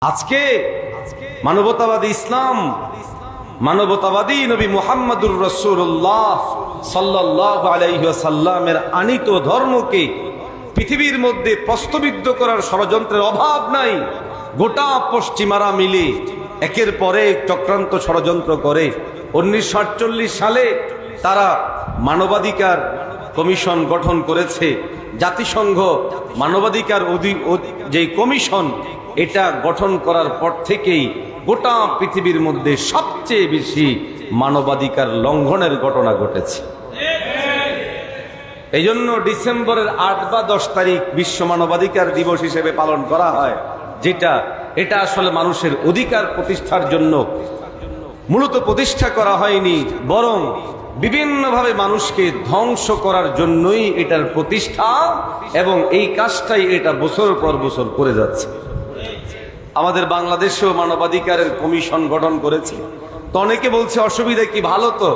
আজকে মানবতাবাদী ইসলাম, মানবতাবাদী নবী মুহাম্মদুর রাসূলুল্লাহ সাল্লাল্লাহু আলাইহি ওয়াসাল্লামের আনিত ধর্মকে পৃথিবীর মধ্যে প্রশ্নবিদ্ধ করার ষড়যন্ত্রের অভাব নাই। গোটা পশ্চিমারা মিলে একের পরে চক্রান্ত ষড়যন্ত্র করে 1948 সালে তারা মানবাধিকার কমিশন গঠন করেছে। জাতিসংঘ মানবাধিকার যে কমিশন, এটা গঠন করার পর থেকেই গোটা পৃথিবীর মধ্যে সবচেয়ে বেশি মানবাধিকার লঙ্ঘনের ঘটনা ঘটেছে। এই জন্য ডিসেম্বরের 8 বা 10 তারিখ বিশ্ব মানবাধিকার দিবস হিসেবে পালন করা হয়, এটা আসলে মানুষের অধিকার প্রতিষ্ঠার জন্য মূলত প্রতিষ্ঠা করা হয়নি, বরং বিভিন্নভাবে মানুষকে ধ্বংস করার জন্যই এটার প্রতিষ্ঠা, এবং এই কাজটাই এটা বছর পর বছর করে যাচ্ছে। আমাদের বাংলাদেশেও মানবাধিকারের কমিশন গঠন করেছে। তো অনেকে বলছে অসুবিধা কি, ভালো তো,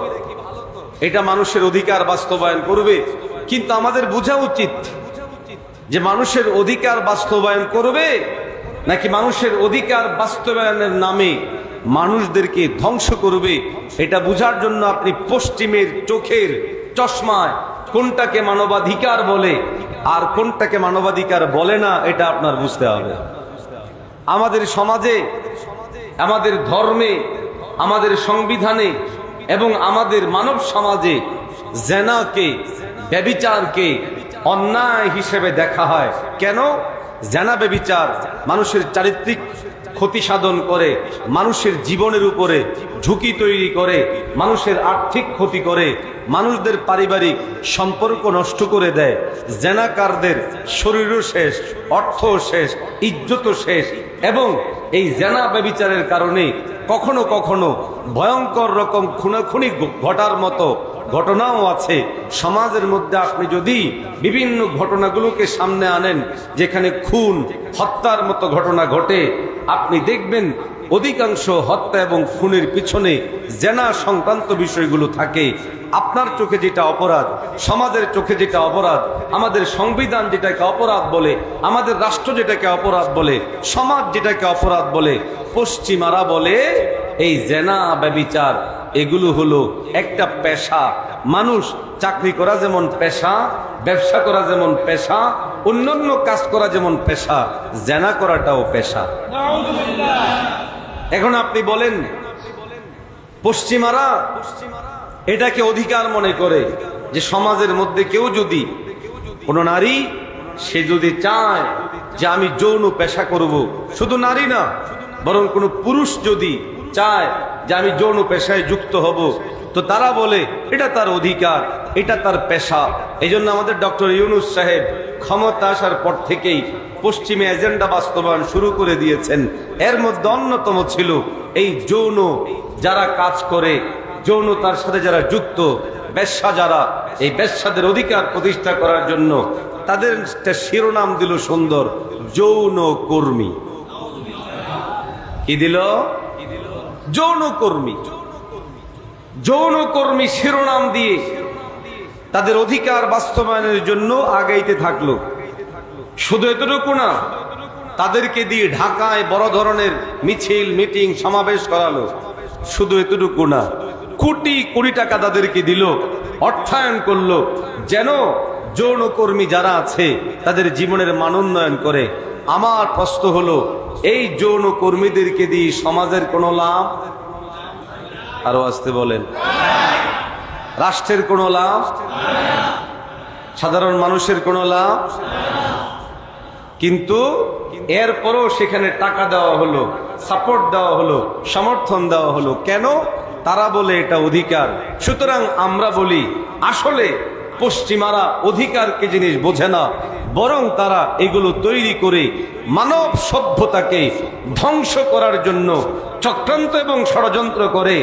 এটা মানুষের অধিকার বাস্তবায়ন করবে। কিন্তু আমাদের বোঝা উচিত যে মানুষের অধিকার বাস্তবায়ন করবে নাকি মানুষের অধিকার বাস্তবায়নের নামে মানুষদেরকে ধ্বংস করবে। এটা বুঝার জন্য আপনি পশ্চিমের চোখের চশমায় কোনটাকে মানবাধিকার বলে আর কোনটাকে মানবাধিকার বলে না, এটা আপনার বুঝতে হবে। আমাদের সমাজে, আমাদের ধর্মে, আমাদের সংবিধানে এবং আমাদের মানব সমাজে জেনাকে, ব্যভিচারকে অন্যায় হিসেবে দেখা হয়। কেন? জেনা ব্যভিচার মানুষের চারিত্রিক ক্ষতি সাধন করে, মানুষের জীবনের উপরে ঝুঁকি তৈরি করে, মানুষের আর্থিক ক্ষতি করে, মানুষদের পারিবারিক সম্পর্ক নষ্ট করে দেয়। জেনাকারদের শরীরও শেষ, অর্থ শেষ, ইজ্জত শেষ। এবং এই জেনা ব্যভিচারের কারণে কখনো কখনো ভয়ঙ্কর রকম খুনাখুনি ঘটার মতো ঘটনাও আছে। সমাজের মধ্যে আপনি যদি বিভিন্ন ঘটনাগুলোকে সামনে আনেন যেখানে খুন হত্যার মতো ঘটনা ঘটে, আপনি দেখবেন অধিকাংশ হত্যা এবং খুনের পিছনে জেনা সংক্রান্ত বিষয়গুলো থাকে। আপনার চোখে যেটা অপরাধ, সমাজের চোখে যেটা অপরাধ, আমাদের সংবিধান যেটাকে অপরাধ বলে, আমাদের রাষ্ট্র যেটাকে অপরাধ বলে, সমাজ যেটাকে অপরাধ বলে, পশ্চিমারা বলে এই জেনা ব্যভিচার এগুলো হলো একটা পেশা। মানুষ চাকরি করা যেমন পেশা, ব্যবসা করা যেমন পেশা, অন্যান্য কাজ করা যেমন পেশা, জেনা করাটাও পেশা। এখন আপনি বলেন পশ্চিমারা এটাকে অধিকার মনে করে যে সমাজের মধ্যে কেউ যদি, কোনো নারী সে যদি চায় যে আমি যৌন পেশা করব, শুধু নারী না বরং কোনো পুরুষ যদি চায় যে আমি যৌন পেশায় যুক্ত হব, তো তারা বলে এটা তার অধিকার, এটা তার পেশা। এই জন্য আমাদের ডক্টর ইউনূস সাহেব ক্ষমতা আসার পর থেকেই পশ্চিমে এজেন্ডা বাস্তবায়ন শুরু করে দিয়েছেন। এর মধ্যে অন্যতম ছিল এই যৌন যারা কাজ করে, যৌনতার সাথে যারা যুক্ত, বেশ্যা যারা, এই বেশ্যাদের অধিকার প্রতিষ্ঠা করার জন্য তাদের শিরোনাম দিল সুন্দর, যৌন কর্মী। কি দিল? যৌন কর্মী। যৌন কর্মী শিরোনাম দিয়ে তাদের অধিকার বাস্তবায়নের জন্য আগাইতে থাকলো। শুধু এতটুকু না, তাদেরকে দিয়ে ঢাকায় বড় ধরনের মিছিল, মিটিং, সমাবেশ করালো। শুধু এতটুকু না, কোটি কোটি টাকা তাদেরকে দিল, অর্থায়ন করলো, যেন যৌনকর্মী যারা আছে তাদের জীবনের মান উন্নয়ন করে। আমার প্রশ্ন হলো, এই যৌন কর্মীদেরকে দিয়ে সমাজের কোনো লাভ? আরো আসতে বলেন। রাষ্ট্রের কোনো লাভ? সাধারণ মানুষের কোনো লাভ? কিন্তু এরপরও সেখানে টাকা দেওয়া হলো, সাপোর্ট দেওয়া হলো, সমর্থন দেওয়া হলো। কেন? তারা বলে এটা অধিকার। সুতরাং আমরা বলি আসলে পশ্চিমারা অধিকারকে জিনিস বোঝে না, বরং তারা এগুলো তৈরি করে মানব সভ্যতাকে ধ্বংস করার জন্য চক্রান্ত এবং ষড়যন্ত্র করে।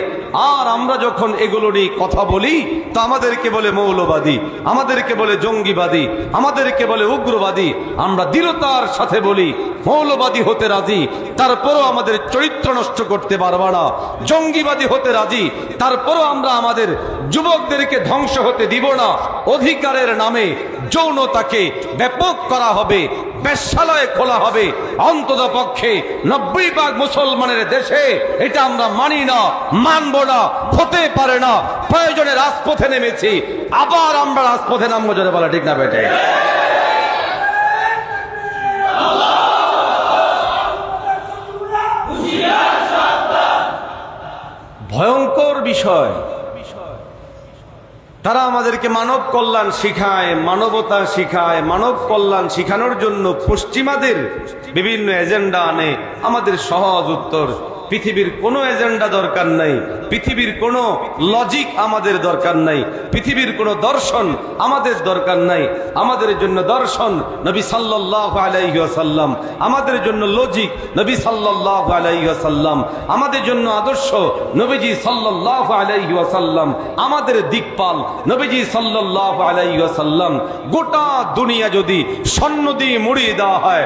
আর আমরা যখন এগুলো নিয়ে কথা বলি তা আমাদেরকে বলে মৌলবাদী, আমাদেরকে বলে জঙ্গিবাদী, আমাদেরকে বলে উগ্রবাদী। আমরা দৃঢ়তার সাথে বলি মৌলবাদী হতে রাজি, তারপরও আমাদের চরিত্র নষ্ট করতে পারবা না। জঙ্গিবাদী হতে রাজি, তারপরও আমরা আমাদের যুবকদেরকে ধ্বংস হতে দিব না। অধিকারের নামে যৌনতাকে ব্যাপক করা হবে, বেশ্যালয় খোলা হবে। অন্তত পক্ষে 90% মুসলমানের দেশে এটা আমরা মানি না, মানব না, হতে পারে না। প্রয়োজনে রাজপথে নেমেছি, আবার আমরা রাজপথে নামবো, যদি বলা ঠিক না বেটে? ভয়ঙ্কর বিষয়। তারা আমাদেরকে মানব কল্যাণ শিখায়, মানবতা শিখায়। মানব কল্যাণ শিখানোর জন্য পশ্চিমাদের বিভিন্ন এজেন্ডা আনে। আমাদের সহজ উত্তর, পৃথিবীর কোনো এজেন্ডা দরকার নাই, পৃথিবীর কোনো লজিক আমাদের দরকার নাই, পৃথিবীর কোনো দর্শন আমাদের দরকার নাই। আমাদের জন্য দর্শন নবী সাল্লাল্লাহু আলাইহি ওয়াসাল্লাম, আমাদের জন্য লজিক নবী সাল্লাল্লাহু আলাইহি ওয়াসাল্লাম, আমাদের জন্য আদর্শ নবীজি সাল্লাল্লাহু আলাইহি ওয়াসাল্লাম, আমাদের দিকপাল নবীজি সাল্লাল্লাহু আলাইহি ওয়াসাল্লাম। গোটা দুনিয়া যদি স্বর্ণ দিয়ে মুড়িয়ে দেওয়া হয়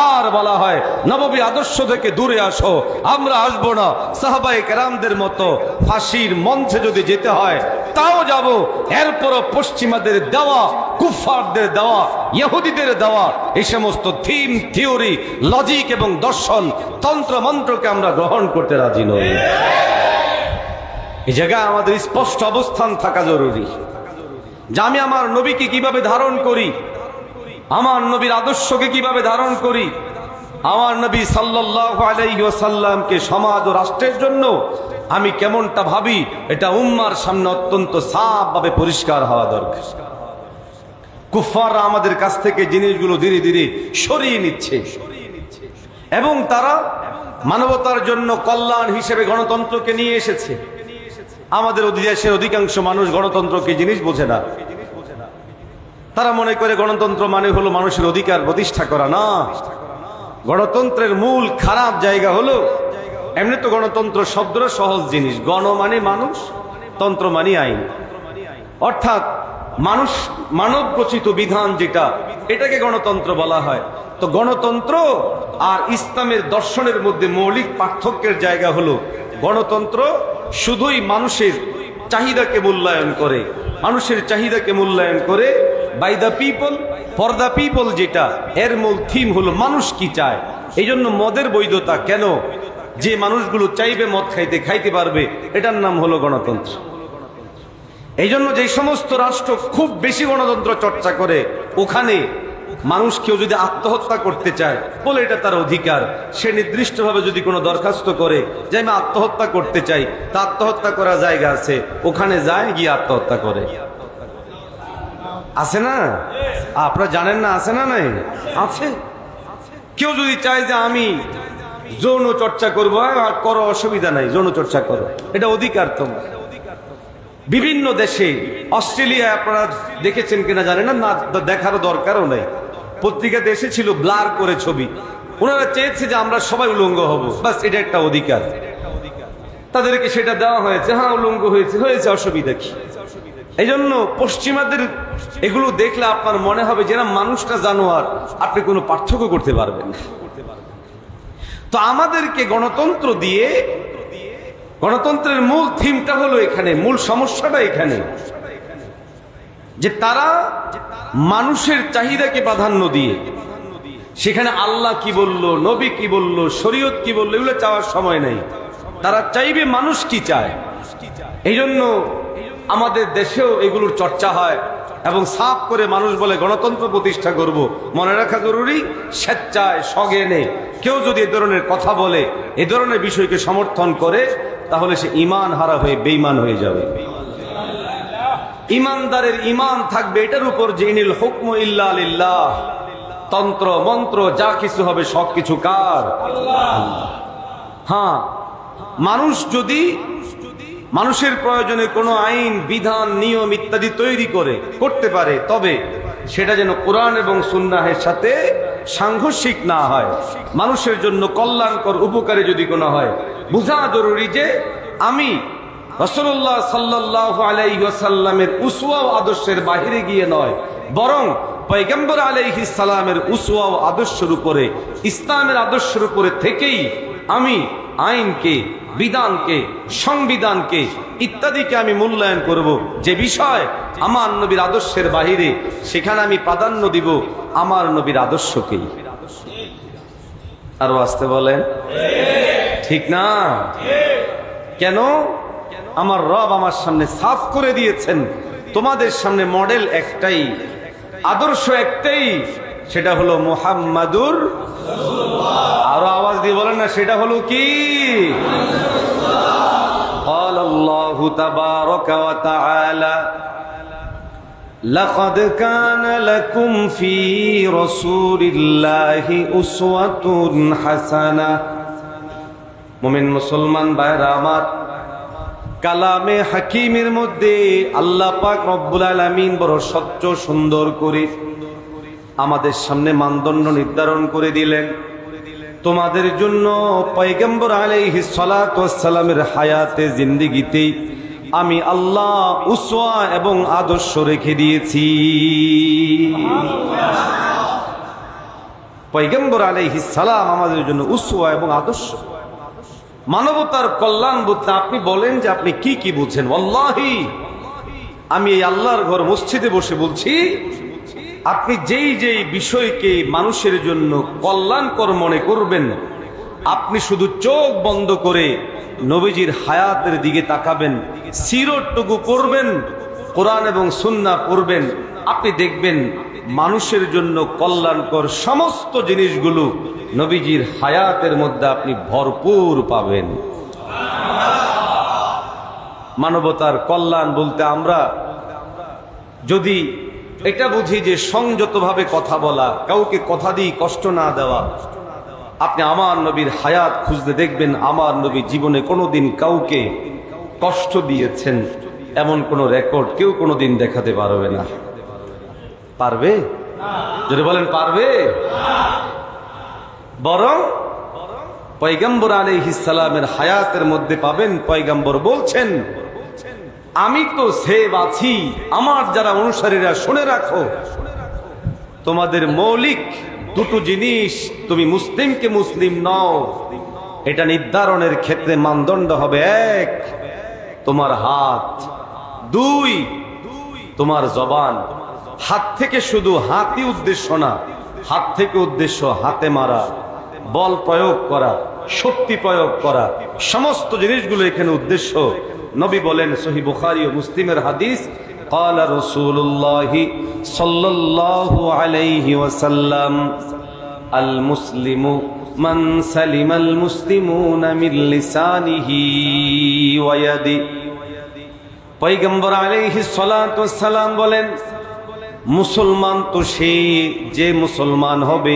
আর বলা হয় নববী আদর্শ থেকে দূরে আসো, আমরা আসবো না। সাহাবায়ে কেরামদের মতো ফাঁসির মঞ্চে যদি যেতে হয় তাও যাব। এরপরও পশ্চিমাদের দেওয়া, কুফফারদের দেওয়া, ইহুদিদের দেওয়া এই সমস্ত থিম, থিওরি, লজিক এবং দর্শন, তন্ত্র মন্ত্রকে আমরা গ্রহণ করতে রাজি নই। এই জায়গায় আমাদের স্পষ্ট অবস্থান থাকা জরুরি যে আমি আমার নবীকে কিভাবে ধারণ করি, আমার নবীর আদর্শকে কিভাবে ধারণ করি, আমার নবী সাল্লাল্লাহু আলাইহি ওয়াসাল্লামকে সমাজ ও রাষ্ট্রের জন্য আমি কেমনটা ভাবি, এটা উম্মার সামনে অত্যন্ত সাফভাবে পরিষ্কার হওয়া দরকার। কুফফাররা আমাদের কাছ থেকে জিনিসগুলো ধীরে ধীরে সরিয়ে নিচ্ছে এবং তারা মানবতার জন্য কল্যাণ হিসেবে গণতন্ত্রকে নিয়ে এসেছে। আমাদের দেশের অধিকাংশ মানুষ গণতন্ত্রকে জিনিস বোঝে না। তারা মনে করে গণতন্ত্র মানে হলো মানুষের অধিকার প্রতিষ্ঠা করা। না, গণতন্ত্রের মূল খারাপ জায়গা হলো, এমনি তো গণতন্ত্র শব্দটা সহজ জিনিস, গণ মানে মানুষ, তন্ত্র মানে আইন, অর্থাৎ মানুষ মানব রচিত বিধান যেটা, এটাকে গণতন্ত্র বলা হয়। তো গণতন্ত্র আর ইসলামের দর্শনের মধ্যে মৌলিক পার্থক্যের জায়গা হলো গণতন্ত্র শুধুই মানুষের চাহিদাকে মূল্যায়ন করে, মানুষের চাহিদাকে মূল্যায়ন করে, by the people for the people, যেটা এর মূল থিম হলো মানুষ কি চায়। এই জন্য মদের বৈধতা কেন, যে মানুষগুলো চাইবে মদ খাইতে খাইতে পারবে, এটার নাম হলো গণতন্ত্র। এই জন্য যে সমস্ত রাষ্ট্র খুব বেশি গণতন্ত্র চর্চা করে, ওখানে মানুষ কেউ যদি আত্মহত্যা করতে চায় বলে এটা তার অধিকার, সে নির্দিষ্টভাবে যদি কোনো দরখাস্ত করে যে আমি আত্মহত্যা করতে চাই, তা আত্মহত্যা করার জায়গা আছে, ওখানে যায়, গিয়ে আত্মহত্যা করে। আছে না? আপনারা জানেন না? আছে না? নাই আছে। কেউ যদি চায় যে আমি যৌন চর্চা করবো, করো, অসুবিধা নাই, যৌন চর্চা করো, এটা অধিকার তোমার। বিভিন্ন দেশে, অস্ট্রেলিয়ায় আপনারা দেখেছেন কিনা জানেন না, দেখারও দরকারও নেই, পত্রিকাতে এসেছিল ব্লার করে ছবি। ওনারা চেয়েছে যে আমরা সবাই উলঙ্গ হব, বাস এটা একটা অধিকার, তাদেরকে সেটা দেওয়া হয়েছে। হ্যাঁ, উলঙ্গ হয়েছে, অসুবিধা কি? এই জন্য পশ্চিমাদের এগুলো দেখলে আপনার মনে হবে যে না, মানুষটা জানোয়ার, আপনি কোনো পার্থক্য করতে পারবেন না। তো আমাদেরকে গণতন্ত্র দিয়ে, গণতন্ত্রের মূল থিমটা হলো এখানে, মূল সমস্যাটা এখানে যে তারা মানুষের চাহিদাকে প্রাধান্য দিয়ে, সেখানে আল্লাহ কি বলল, নবী কি বলল, শরীয়ত কি বলল, এগুলো চাওয়ার সময় নেই। তারা চাইবে মানুষ কি চায়। এই জন্য আমাদের দেশেও এগুলোর চর্চা হয় এবং সাফ করে মানুষ বলে গণতন্ত্র প্রতিষ্ঠা করব। মনে রাখা জরুরি, স্বেচ্ছায় সজ্ঞানে কেউ যদি এ ধরনের কথা বলে, এ ধরনের বিষয়কে সমর্থন করে, তাহলে সে ঈমান হারা হয়ে বেঈমান হয়ে যাবে। ঈমানদারের ঈমান থাকবে এটার উপর যে ইনিল হুকমু ইল্লা লিল্লাহ, তন্ত্র মন্ত্র যা কিছু হবে সবকিছু কার? আল্লাহ। হ্যাঁ, মানুষ যদি মানুষের প্রয়োজনে কোনো আইন, বিধান, নিয়ম ইত্যাদি তৈরি করতে পারে, তবে সেটা যেন কোরআন এবং সুন্নাহের সাথে সাংঘর্ষিক না হয়, মানুষের জন্য কল্যাণকর, উপকারী যদি কোনো হয়। বোঝা জরুরি যে আমি রাসূলুল্লাহ সাল্লাল্লাহু আলাইহি ওয়াসাল্লামের উসওয়া ও আদর্শের বাহিরে গিয়ে নয়, বরং পয়গম্বর আলাইহিস সালামের উসওয়া ও আদর্শের উপরে, ইসলামের আদর্শের উপরে থেকেই আমি আইনকে, বিধানকে, সংবিধানকে ইত্যাদিকে আমি মূল্যায়ন করব। যে বিষয় আমার নবীর আদর্শের বাহিরে, সেখানে আমি প্রাধান্য দিব আমার নবীর আদর্শকেই। আরো আসতে বলেন, ঠিক না? কেন? আমার রব আমার সামনে সাফ করে দিয়েছেন, তোমাদের সামনে মডেল একটাই, আদর্শ একটাই, সেটা হলো মুহাম্মাদুর। আরো আওয়াজ দিয়ে বলেন না, সেটা হলো কি? قال الله تبارك وتعالى لقد كان لكم في رسول الله أسوة حسنة। মুমিন মুসলমান ভাইরা আমার, কালামে হাকিমের মধ্যে আল্লাহ পাক রব্বুল আলামিন বড় স্বচ্ছ সুন্দর করে আমাদের সামনে মানদণ্ড নির্ধারণ করে দিলেন। তোমাদের জন্য পয়গম্বর আলাইহিস সালাতু ওয়াস সালামের হায়াতে জিন্দেগিতে আমি আল্লাহ উসওয়া এবং আদর্শ রেখে দিয়েছি। পয়গম্বর আলাইহিস সালাম আমাদের জন্য উসওয়া এবং আদর্শ। মানবতার কল্যাণ বলতে আপনি বলেন যে আপনি কি কি বুঝেন। ওয়াল্লাহি আমি এই আল্লাহর ঘর মসজিদে বসে বলছি, আপনি যেই যেই বিষয়কে মানুষের জন্য কল্যাণকর মনে করবেন, আপনি শুধু চোখ বন্ধ করে নবীজির হায়াতের দিকে তাকাবেন, সিরতটুকু পড়বেন, কোরআন এবং সুন্নাহ পড়বেন, আপনি দেখবেন মানুষের জন্য কল্যাণকর সমস্ত জিনিসগুলো নবীজির হায়াতের মধ্যে আপনি ভরপুর পাবেন। মানবতার কল্যাণ বলতে আমরা যদি এটা বুঝি যে সংযতভাবে কথা বলা, কাউকে কথা দিয়ে কষ্ট না দেওয়া, আপনি আমার নবীর হায়াত খুঁজতে দেখবেন আমার নবী জীবনে কোনোদিন কাউকে কষ্ট দিয়েছেন এমন কোন রেকর্ড কেউ কোনোদিন দেখাতে পারবে না। পারবে? যদি বলেন পারবে? বরং পয়গম্বর আলাইহিস সালামের হায়াতের মধ্যে পাবেন, পয়গম্বর বলছেন আমি তো সেব আছি, আমার যারা অনুসারীরা শুনে রাখো, তোমাদের মৌলিক দুটো জিনিস, তুমি মুসলিমকে মুসলিম নও এটা নির্ধারণের ক্ষেত্রে মানদণ্ড হবে এক, তোমার হাত, দুই তোমার জবান। হাত থেকে শুধু হাতই উদ্দেশ্য না, হাত থেকে উদ্দেশ্য হাতে মারা, বল প্রয়োগ করা, শক্তি প্রয়োগ করা, সমস্ত জিনিসগুলো এখানে উদ্দেশ্য। নবী বলেন, সহিহ বুখারী ও মুসলিমের হাদিস, قال رسول الله صلى الله عليه وسلم المسلم من سلم المسلمون من لسانه ويده। পয়গম্বর আলাইহিস সালাতু ওয়াস সালাম বলেন, মুসলমান তো সে যে মুসলমান হবে,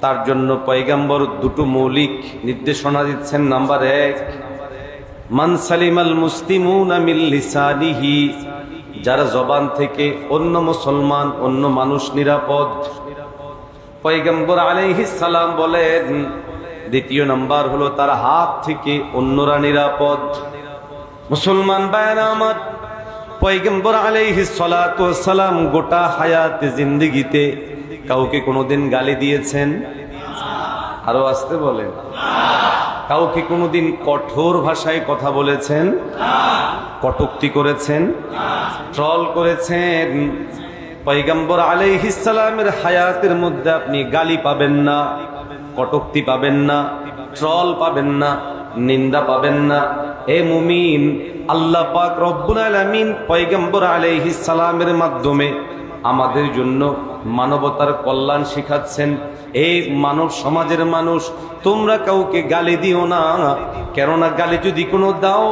তার জন্য পয়গম্বর দুটো মৌলিক নির্দেশনা দিচ্ছেন। নাম্বার এক, মান সালিমাল মুসলিমুনা মিন লিসানিহি, যারা জবান থেকে অন্য মুসলমান অন্য মানুষ নিরাপদ। পয়গম্বর আলাইহিস সালাম বলেন দ্বিতীয় নাম্বার হলো তার হাত থেকে অন্যরা নিরাপদ। মুসলমান ভাইরা আমার, পয়গম্বর আলাইহিস সালাতু ওয়াস সালাম গোটা হায়াতে জিন্দেগিতে কাউকে কোনোদিন গালি দিয়েছেন? আরো আসতে বলেন। কাউকে কোনোদিন কঠোর ভাষায় কথা বলেছেন? কটূক্তি করেছেন? ট্রল করেছেন? পয়গম্বর আলাইহিস সালামের হায়াতের মধ্যে আপনি গালি পাবেন না, কটূক্তি পাবেন না, ট্রল পাবেন না, নিন্দা পাবেন না। এ মুমিন, আল্লাহ পাক রব্বুল আলামিন পয়গম্বর আলাইহিস সালামের মাধ্যমে আমাদের জন্য মানবতার কল্যাণ শিখাচ্ছেন। এই মানব সমাজের মানুষ, তোমরা কাউকে গালি দিও না, কেননা গালি যদি কোনো দাও,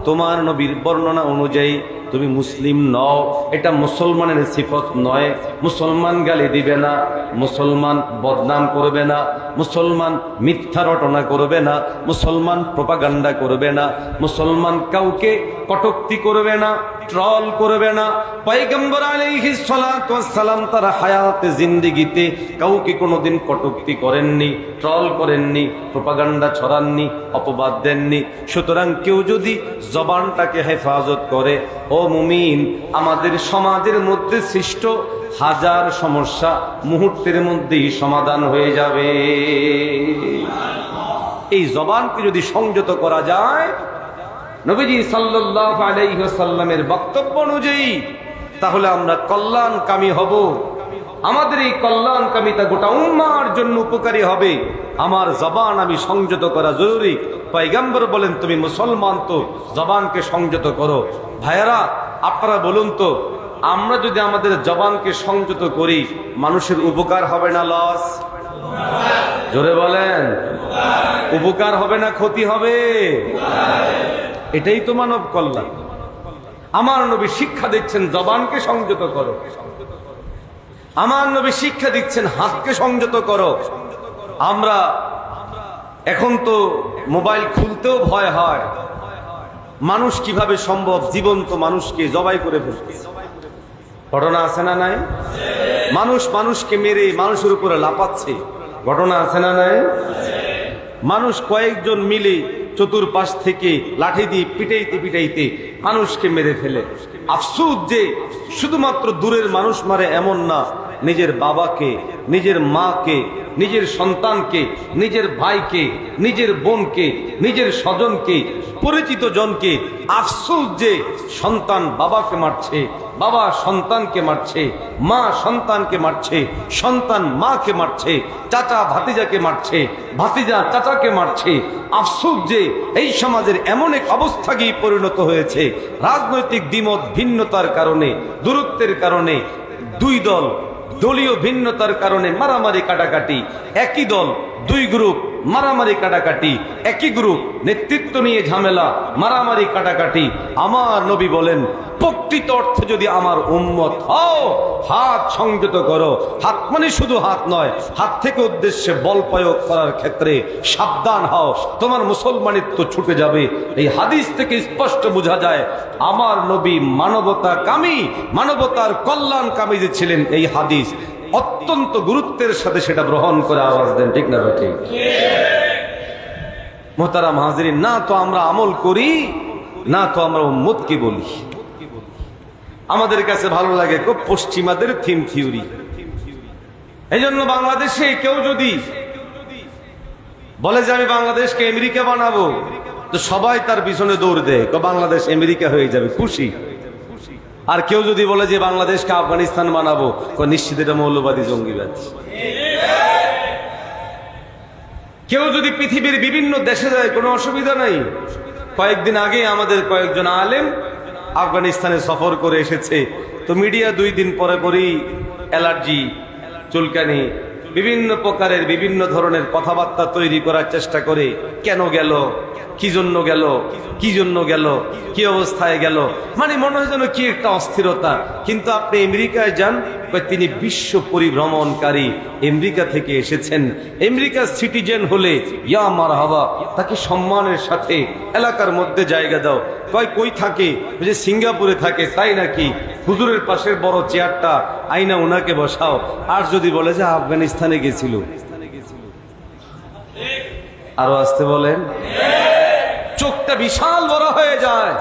তোমার নবীর বর্ণনা অনুযায়ী তুমি মুসলিম নও, এটা মুসলমানের সিফত নয়। মুসলমান গালি দিবে না, মুসলমান বদনাম করবে না, মুসলমান মিথ্যা রটনা করবে না, মুসলমান প্রোপাগান্ডা করবে না, মুসলমান কাউকে কটূক্তি করবে না, ট্রল করবে না। পয়গম্বর আলাইহিস সালাতু ওয়াস সালাম তার হায়াতে জিন্দেগিতে কাউকে কোনোদিন কটূক্তি করেননি, ট্রল করেননি, প্রোপাগান্ডা ছড়াননি, অপবাদ দেননি। সুতরাং কেউ যদি জবানটাকে হেফাজত করে, ও মুমিন, আমাদের সমাজের মধ্যে সৃষ্ট হাজার সমস্যা মুহূর্তের মধ্যেই সমাধান হয়ে যাবে। এই জবানকে যদি সংযত করা যায় নবীজি সাল্লাল্লাহু আলাইহি ওয়াসাল্লামের বক্তব্য অনুযায়ী, তাহলে আমরা কল্যাণকামী হব। আমাদের এই কল্যাণকামিতা গোটা উম্মাহর জন্য উপকারী হবে। আমার জবান আমি সংযত করা জরুরি। পয়গম্বর বলেন, তুমি মুসলমান তো জবানকে সংযত করো। ভাইয়েরা, আপনারা বলুন তো, আমরা যদি আমাদের জবানকে সংযত করি, মানুষের উপকার হবে না লস? জোরে বলেন, উপকার হবে না ক্ষতি হবে? এটাই তো মানব কল্যাণ। আমার নবী শিক্ষা দিচ্ছেন জবানকে সংযত করো। আমার নবী শিক্ষা দিচ্ছেন হাতকে সংযত করো। আমরা এখন তো মোবাইল খুলতেও ভয় হয়। মানুষ কিভাবে সম্ভব জীবন্ত মানুষকে জবাই করে ফেলছে? ঘটনা আছে না নাই? মানুষ মানুষকে মেরে মানুষের উপরে লাফাচ্ছে, ঘটনা আছে না নাই? মানুষ কয়েকজন মিলে চতুর্পাশ থেকে লাঠি দিয়ে পিটাইতে পিটাইতে মানুষকে মেরে ফেলে। আফসোস যে শুধুমাত্র দূরের মানুষ মারে এমন না, নিজের বাবাকে, নিজের মাকে, নিজের সন্তানকে, নিজের ভাইকে, নিজের বোনকে, নিজের স্বজনকে, পরিচিত জনকে। আফসোস যে সন্তান বাবাকে মারছে, বাবা সন্তানকে মারছে, মা সন্তানকে মারছে, সন্তান মাকে মারছে, চাচা ভাতিজাকে মারছে, ভাতিজা চাচাকে মারছে। আফসোস যে এই সমাজের এমন এক অবস্থা গিয়ে পরিণত হয়েছে, রাজনৈতিক দ্বিমত ভিন্নতার কারণে, দূরত্বের কারণে দুই দল, দলীয় ভিন্নতার কারণে মারামারি কাটাকাটি, একই দল দুই গ্রুপ মারামারি কাটাকাটি, একই গ্রুপ নেতৃত্ব নিয়ে ঝামেলা, মারামারি কাটাকাটি। আমার নবী বলেন, প্রকৃত অর্থে যদি আমার উম্মত হও, হাত সংযত করো। হাত মানে শুধু হাত নয়, হাত থেকে উদ্দেশ্যে বল প্রয়োগ করার ক্ষেত্রে সাবধান হও, তোমার মুসলমানিত্ব ছুটে যাবে। এই হাদিস থেকে স্পষ্ট বোঝা যায় আমার নবী মানবতা কামী, মানবতার কল্যাণকামী যে ছিলেন, এই হাদিস অত্যন্ত গুরুত্বের সাথে সেটা গ্রহণ করে আওয়াজ দেন, ঠিক না ঠিক? মোহতারাম হাজিরিন, না তো আমরা আমল করি, না তো আমরা উম্মতকে বলি। আমাদের কাছে ভালো লাগে খুব পশ্চিমাদের থিম থিওরি। এই জন্য বাংলাদেশে কেউ যদি বলে যে আমি বাংলাদেশকে আমেরিকা বানাবো, তো সবাই তার পিছনে দৌড় দেয়, বাংলাদেশ আমেরিকা হয়ে যাবে, খুশি। আর কেউ যদি বলে যে বাংলাদেশকে আফগানিস্তান বানাবো, নিশ্চিত এটা মৌলবাদী জঙ্গিবাদ। কেউ যদি পৃথিবীর বিভিন্ন দেশে যায়, কোনো অসুবিধা নাই। কয়েকদিন আগে আমাদের কয়েকজন আলেম আফগানিস্তানে সফর করে এসেছে, তো মিডিয়া 2 দিন পরে পরেই অ্যালার্জি, চুলকানি, বিভিন্ন প্রকারের বিভিন্ন ধরনের কথাবার্তা তৈরি করার চেষ্টা করে। কেন গেল, কি জন্য গেল, কি জন্য গেল, কি অবস্থায় গেল, মানে মনে হয় যেন কি একটা অস্থিরতা। কিন্তু আপনি আমেরিকায় যান, তিনি বিশ্ব পরিভ্রমণকারী, আমেরিকা থেকে এসেছেন, আমেরিকার সিটিজেন হলে ইয়া মারহাবা, তাকে সম্মানের সাথে এলাকার মধ্যে জায়গা দাও। কই থাকে? যে সিঙ্গাপুরে থাকে। তাই নাকি? হুজুরের পাশের বড় চেয়ারটা আইনা ওনাকে বসাও। আর যদি বলে যে আফগানিস্তানে গেছিল, আরো আসতে বলেন, চোখটা বিশাল বড় হয়ে যায়।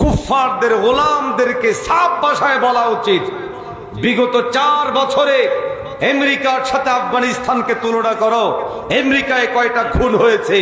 কুফফারদের, গোলামদেরকে সাফ ভাষায় বলা উচিত, বিগত 4 বছরে আমেরিকার সাথে আফগানিস্তানকে তুলনা করো। আমেরিকায় কয়টা খুন হয়েছে,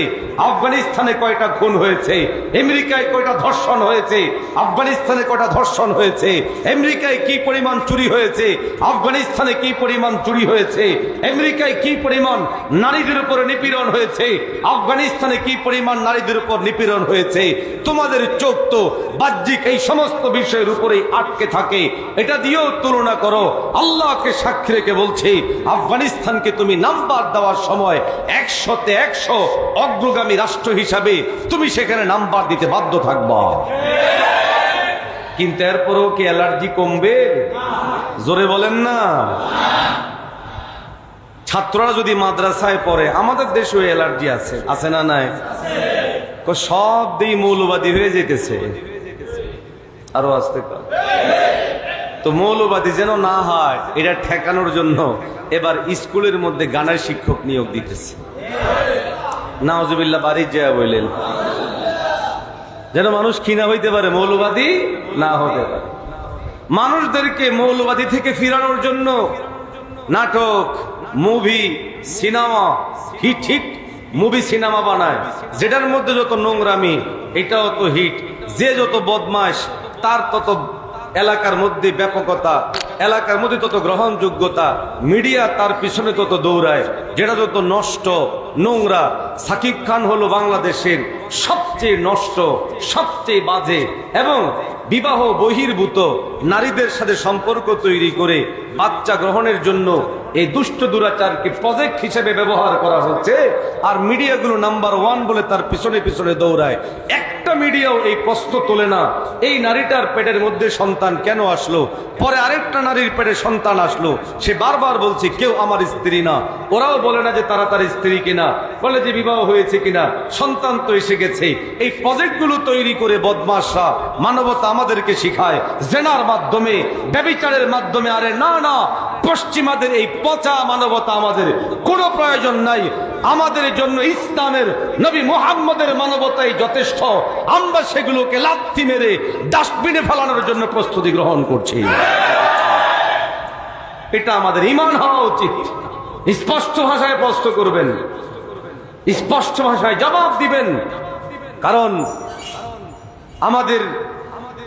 আফগানিস্তানে কয়টা খুন হয়েছে, আমেরিকায় কয়টা ধর্ষণ হয়েছে, আফগানিস্তানে কয়টা ধর্ষণ হয়েছে, আমেরিকায় কি পরিমাণ চুরি হয়েছে, আফগানিস্তানে কি পরিমাণ চুরি হয়েছে, আমেরিকায় কি পরিমাণ নারীদের উপর নিপীড়ন হয়েছে, আফগানিস্তানে কি পরিমাণ নারীদের উপর নিপীড়ন হয়েছে। তোমাদের চোখ তো বাহ্যিক এই সমস্ত বিষয়ের উপরেই আটকে থাকে। এটা দিয়েও তুলনা করো। আল্লাহকে সাক্ষী রেখে বলছে, আফগানিস্তানকে তুমি নাম্বার দেওয়ার সময় 100-তে 100 অগ্রগামী রাষ্ট্র হিসাবে তুমি সেখানে নাম্বার দিতে বাধ্য থাকবা। কিন্তু এরপরেও কি অ্যালার্জি কমবে? জোরে বলেন না। ছাত্ররা যদি মাদ্রাসায় পড়ে, আমাদের দেশেও অ্যালার্জি আছে, আছে না নাই? সব দিই মৌলবাদী হয়ে যেতেছে। আরো আসতে তো মৌলবাদী যেন না হয়, এটা ঠেকানোর জন্য এবার স্কুলের মধ্যে গানের শিক্ষক নিয়োগ দিতেছে। নাউজুবিল্লাহ, বাড়ির যায় বললেন, যেন মানুষ কি না হইতে পারে, মৌলবাদী না হতে পারে। মানুষদেরকে মৌলবাদী থেকে ফিরানোর জন্য নাটক, movie, cinema hit hit movie cinema বানায়, যেটার মধ্যে যত নোংরামি এটাও তো হিট, যে যত বদমাশ তার তত এলাকার মধ্যে ব্যাপকতা, এলাকার মধ্যে তত গ্রহণযোগ্যতা, মিডিয়া তার পিছনে তত দৌড়ায়, যেটা যত নষ্ট নোংরা। সাকিব খান হলো বাংলাদেশের সবচেয়ে নষ্ট, সবচেয়ে বাজে এবং বিবাহ বহির্ভূত নারীদের সাথে সম্পর্ক তৈরি করে বাচ্চা গ্রহণের জন্য এই দুষ্ট দুরাচারকে প্রজেক্ট হিসেবে ব্যবহার করা হচ্ছে। আর মিডিয়াগুলো নাম্বার 1 বলে তার পিছনে পিছনে দৌড়ায়। একটা মিডিয়াও এই প্রশ্ন তোলে না এই নারীটার পেটের মধ্যে সন্তান কেন আসলো, পরে আরেকটা নারীর পেটে সন্তান আসলো, সে বারবার বলছে কেউ আমার স্ত্রী না। ওরাও বলে না যে তারা তার স্ত্রী কিনা, বলে যে বিবাহ হয়েছে কিনা, সন্তান তো এসে গেছে। এই প্রজেক্টগুলো তৈরি করে বদমাশরা মানবতা আমাদেরকে শিখায় জেনার মাধ্যমে, ব্যভিচারের মাধ্যমে। আরে না না, পশ্চিমাদের এই পচা মানবতা আমাদের কোনো প্রয়োজন নাই। আমাদের জন্য ইসলামের নবী মুহাম্মদের মানবতাই যথেষ্ট। আমরা সেগুলোকে লাথি মেরে ডাস্টবিনে ফেলানোর জন্য প্রস্তুতি গ্রহণ করছি। এটা আমাদের ঈমান হওয়া উচিত। স্পষ্ট ভাষায় প্রশ্ন করবেন, স্পষ্ট ভাষায় জবাব দিবেন, কারণ আমাদের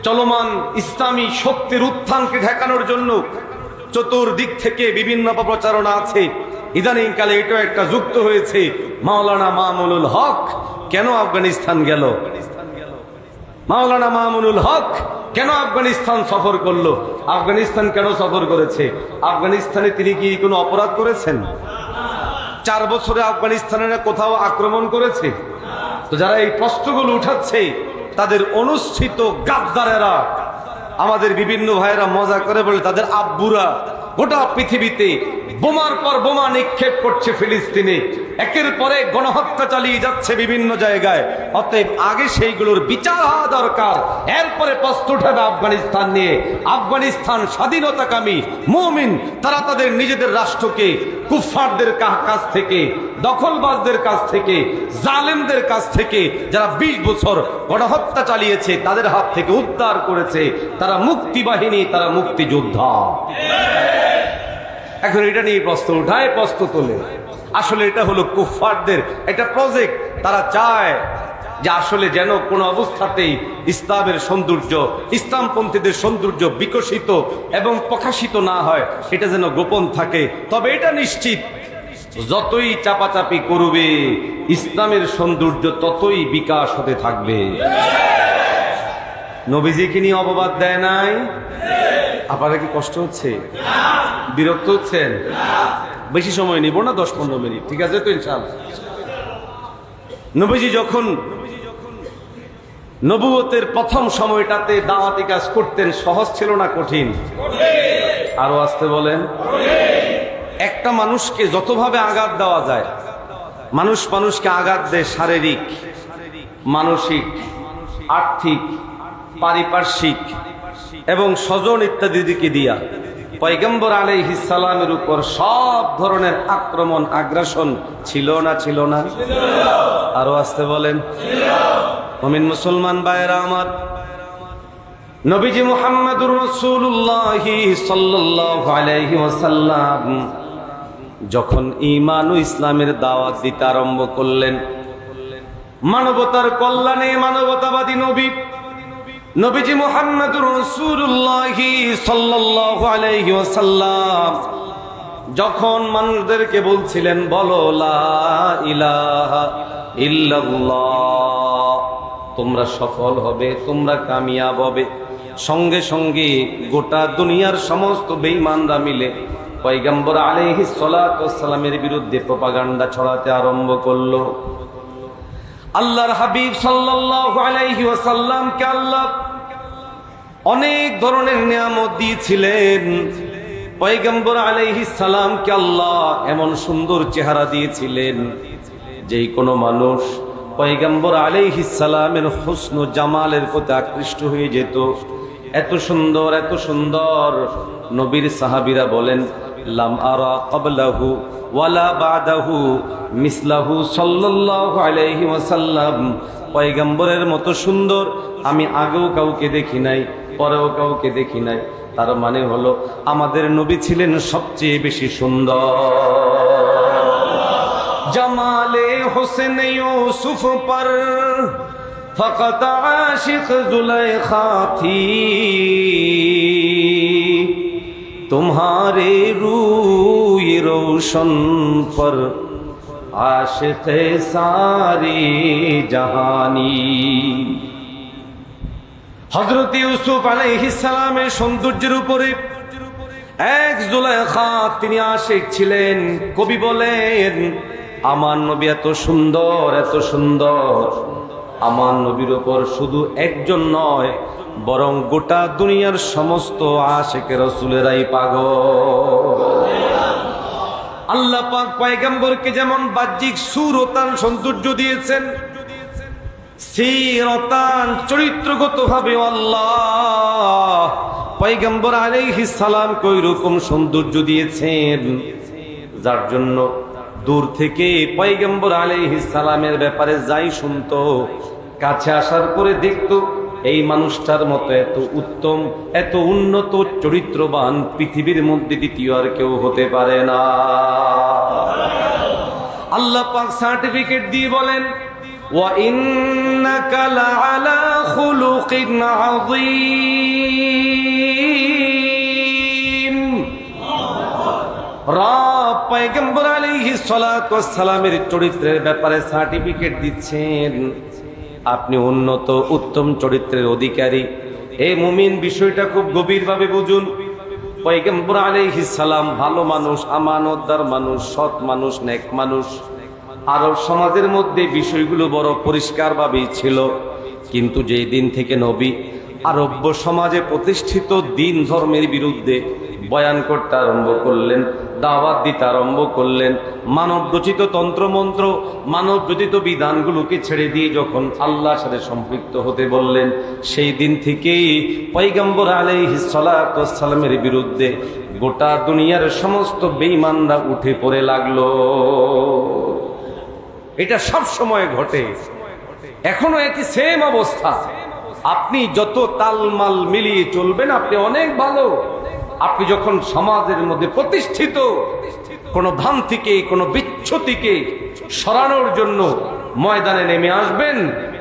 চলমান ইসলামী শক্তির উত্থানকে ঠেকানোর জন্য চতুর্দিক থেকে বিভিন্ন অপপ্রচারণা আছে। ইদানিংকালে এটাও একটা যুক্ত হয়েছে, মাওলানা মামুনুল হক কেন আফগানিস্তান গেল, মাওলানা মামুনুল হক কেন আফগানিস্তান সফর করলো, আফগানিস্তান কেন সফর করেছে, আফগানিস্তানে তিনি কি কোনো অপরাধ করেছেন? 4 বছরে আফগানিস্তানের কোথাও আক্রমণ করেছে? তো যারা এই প্রশ্নগুলো উঠাচ্ছে তাদের অনুষ্ঠিত গাদ্দারেরা, আমাদের বিভিন্ন ভাইয়েরা মজা করে বলে তাদের আব্বুরা গোটা পৃথিবীতে বোমার পর বোমা নিক্ষেপ করছে ফিলিস্তিনে, একের পরে গণহত্যা চালিয়ে যাচ্ছে বিভিন্ন জায়গায়। অতএব আগে সেইগুলোর বিচার হওয়া দরকার, এরপরে প্রশ্ন উঠাবে আফগানিস্তান নিয়ে। আফগানিস্তান স্বাধীনতাকামী মুমিন, তারা তাদের নিজেদের রাষ্ট্রকে কুফফারদের কাছ থেকে, দখলবাজদের কাছ থেকে, জালেমদের কাছ থেকে যারা 20 বছর গণহত্যা চালিয়েছে তাদের হাত থেকে উদ্ধার করেছে। তারা মুক্তি বাহিনী, তারা মুক্তিযোদ্ধা। এখন এটা নিয়ে প্রশ্ন উঠায়, প্রশ্ন তোলে। আসলে এটা হলো কুফফারদের একটা প্রজেক্ট। তারা চায় যে আসলে যেন কোনো অবস্থাতেই ইসলামের সৌন্দর্য, ইসলামপন্থীদের সৌন্দর্য বিকশিত এবং প্রকাশিত না হয়, এটা যেন গোপন থাকে। তবে এটা নিশ্চিত, যতই চাপাচাপি করবে ইসলামের সৌন্দর্য ততই বিকাশ হতে থাকবে। নবীজিকে নিয়ে অপবাদ দেয় নাই? আপনারা কি কষ্ট হচ্ছে, বিরক্ত হচ্ছেন? বেশি সময় নিব না, 10-15 মিনিট, ঠিক আছে তো ইনশাআল্লাহ। নবীজি যখন নবুয়তের প্রথম সময়টাতে দাওয়াতি কাজ করতেন, সহজ ছিল না কঠিন? আরো আসতে বলেন। একটা মানুষকে যতভাবে আঘাত দেওয়া যায়, মানুষ মানুষকে আঘাত দেয় শারীরিক, মানসিক, আর্থিক, পারিপার্শ্বিক এবং স্বজন ইত্যাদি দিকে দিয়া। পয়গম্বর আলাইহিস সালামের উপর সব ধরনের আক্রমণ, আগ্রাসন ছিল না ছিল না? আরো আসতে বলেন। মুমিন মুসলমান ভাইয়েরা আমার, নবীজি মুহাম্মদুর রাসূলুল্লাহ সাল্লাল্লাহু আলাইহি ওয়াসাল্লাম যখন ঈমান ও ইসলামের দাওয়াত দিতে আরম্ভ করলেন, মানবতার কল্যাণে মানবতাবাদী নবী নবীজি মুহাম্মদুর রাসূলুল্লাহ সাল্লাল্লাহু আলাইহি ওয়াসাল্লাম যখন মানুষদেরকে বলছিলেন বলো লা ইলাহা ইল্লাল্লাহ, তোমরা সফল হবে, তোমরা কামিয়াব হবে, সঙ্গে সঙ্গে গোটা দুনিয়ার সমস্ত বেঈমানরা মিলে পয়গম্বর আলাইহিস সালাতু ওয়াস সালামের বিরুদ্ধে প্রপাগান্ডা ছড়াতে আরম্ভ করলো। আল্লাহর হাবিব সাল্লাল্লাহু আলাইহি ওয়াসাল্লামকে আল্লাহ অনেক ধরনের নিয়ামত দিয়েছিলেন। পয়গম্বর আলাইহিস সালামকে আল্লাহ এমন সুন্দর চেহারা দিয়েছিলেন, যেই কোনো মানুষ পয়গম্বর আলাইহিস সালামের হুসন ও জামালের প্রতি আকৃষ্ট হয়ে যেত। এত সুন্দর, এত সুন্দর। নবীর সাহাবীরা বলেন লাম আরা ক্বাবলাহু ওয়ালা বাদাহু মিসলাহু সাল্লাল্লাহু আলাইহি ওয়াসাল্লাম, পয়গম্বরের মতো সুন্দর আমি আগেও কাউকে দেখি নাই, পরেও কাউকে দেখি নাই। তার মানে হলো আমাদের নবী ছিলেন সবচেয়ে বেশি সুন্দর। जमाले हुस्न यूसुफ पर फकत आशिक जुलेखा थी, तुम्हारे रूए रोशन पर आशिक सारी जहानी। हजरत यूसुफ आलाइहिस सालामेর সৌন্দর্যের উপরে এক জুলেখা তিনি আশিক ছিলেন। কবি বলেন, আমার নবী এত সুন্দর, এত সুন্দর, আমার নবীর উপর শুধু একজন নয় বরং গোটা দুনিয়ার সমস্ত আশিকে রাসূলেরাই পাগল। আল্লাহ পাক পয়গম্বরকে যেমন বাহ্যিক সুরতান সৌন্দর্য দিয়েছেন, সিরতান চরিত্রগতভাবে আল্লাহ পয়গম্বর আলাইহিস সালাম কই রকম সৌন্দর্য দিয়েছেন, যার জন্য দূর থেকে পয়গম্বর আলাইহিস সালামের ব্যাপারে যাই শুনতো, কাছে আসার পরে দেখতো এই মানুষটার মতো এত উত্তম, এত উন্নত চরিত্রবান পৃথিবীর মধ্যে দ্বিতীয় আর কেউ হতে পারে না। আল্লাহ পাক সার্টিফিকেট দিয়ে বলেন, ওয়া ইন্নাকা লাআলা খুলুকিন আযীম। রব পয়গম্বর আলাইহিস সালাতু ওয়াস সালামের চরিত্রের ব্যাপারে সার্টিফিকেট দিচ্ছেন, আপনি উন্নত উত্তম চরিত্রের অধিকারী। এই মুমিন বিষয়টা খুব গভীরভাবে বুঝুন। পয়গম্বর আলাইহিস সালাম ভালো মানুষ, আমানতদার মানুষ, সৎ মানুষ, নেক মানুষ। আরব সমাজের মধ্যে বিষয়গুলো বড় পরিষ্কারভাবেই ছিল, কিন্তু যেই দিন থেকে নবী আরব্য সমাজে প্রতিষ্ঠিত দিন ধর্মের বিরুদ্ধে বয়ান করতে আরম্ভ করলেন, দাওয়াত দিতে আরম্ভ করলেন, মানব রচিত তন্ত্রমন্ত্র, মানব রচিত বিধানগুলোকে ছেড়ে দিয়ে যখন আল্লাহর সাথে সম্পৃক্ত হতে বললেন, সেই দিন থেকেই পয়গম্বর আলাইহিস সালাতু ওয়াস সালামের বিরুদ্ধে গোটা দুনিয়ার সমস্ত বেঈমানরা উঠে পড়ে লাগলো। এটা সব সময় ঘটে, এখনো একই সেম অবস্থা। আপনি যত তালমাল মিলিয়ে চলবেন আপনি অনেক ভালো। আপনি যখন সমাজের মধ্যে প্রতিষ্ঠিত কোন ভ্রান্তিকে, কোন বিচ্ছুতিকে সরানোর জন্য ময়দানে নেমে আসবেন,